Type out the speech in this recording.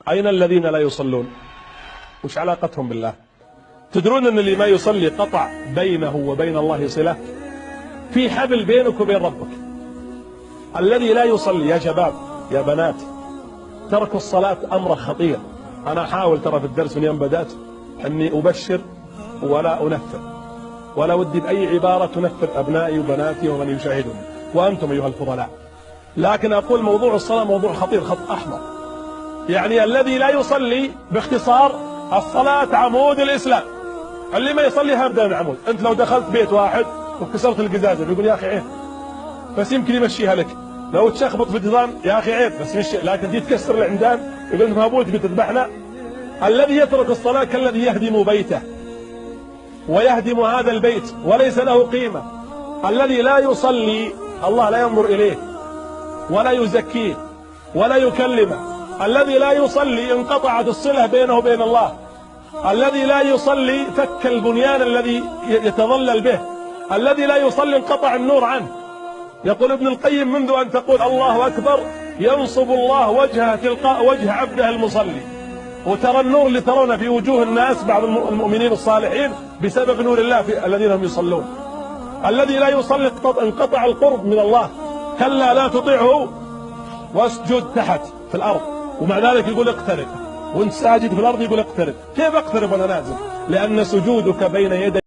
أين الذين لا يصلون؟ وش علاقتهم بالله؟ تدرون أن اللي ما يصلي قطع بينه وبين الله صلة؟ في حبل بينك وبين ربك. الذي لا يصلي يا شباب يا بنات، ترك الصلاة أمر خطير. أنا أحاول ترى في الدرس من يوم بدأت أني أبشر ولا أنفر، ولا ودي بأي عبارة تنفر أبنائي وبناتي ومن يشاهدون وأنتم أيها الفضلاء، لكن أقول موضوع الصلاة موضوع خطير، خط أحمر. يعني الذي لا يصلي باختصار، الصلاة عمود الإسلام. اللي ما يصلي هبدا العمود. أنت لو دخلت بيت واحد وكسرت القزازة بيقول يا أخي عيب، بس يمكن يمشيها لك. لو تشخبط في الجدران يا أخي عيب بس مشي، لكن دي تكسر العمدان يقول أنت مابوت بتذبحنا. الذي يترك الصلاة كالذي يهدم بيته ويهدم هذا البيت وليس له قيمة. الذي لا يصلي الله لا ينظر إليه ولا يزكيه ولا يكلمه. الذي لا يصلي انقطعت الصلة بينه وبين الله. الذي لا يصلي فك البنيان الذي يتظلل به. الذي لا يصلي انقطع النور عنه. يقول ابن القيم منذ أن تقول الله أكبر ينصب الله وجهه تلقاء وجه عبده المصلي. وترى النور اللي ترونه في وجوه الناس بعض المؤمنين الصالحين بسبب نور الله في الذين هم يصلون. الذي لا يصلي انقطع القرب من الله. كلا لا تطيعه واسجد تحت في الأرض، ومع ذلك يقول اقترب، وانت ساجد في الأرض يقول اقترب. كيف اقترب وانا نازل؟ لأن سجودك بين يدي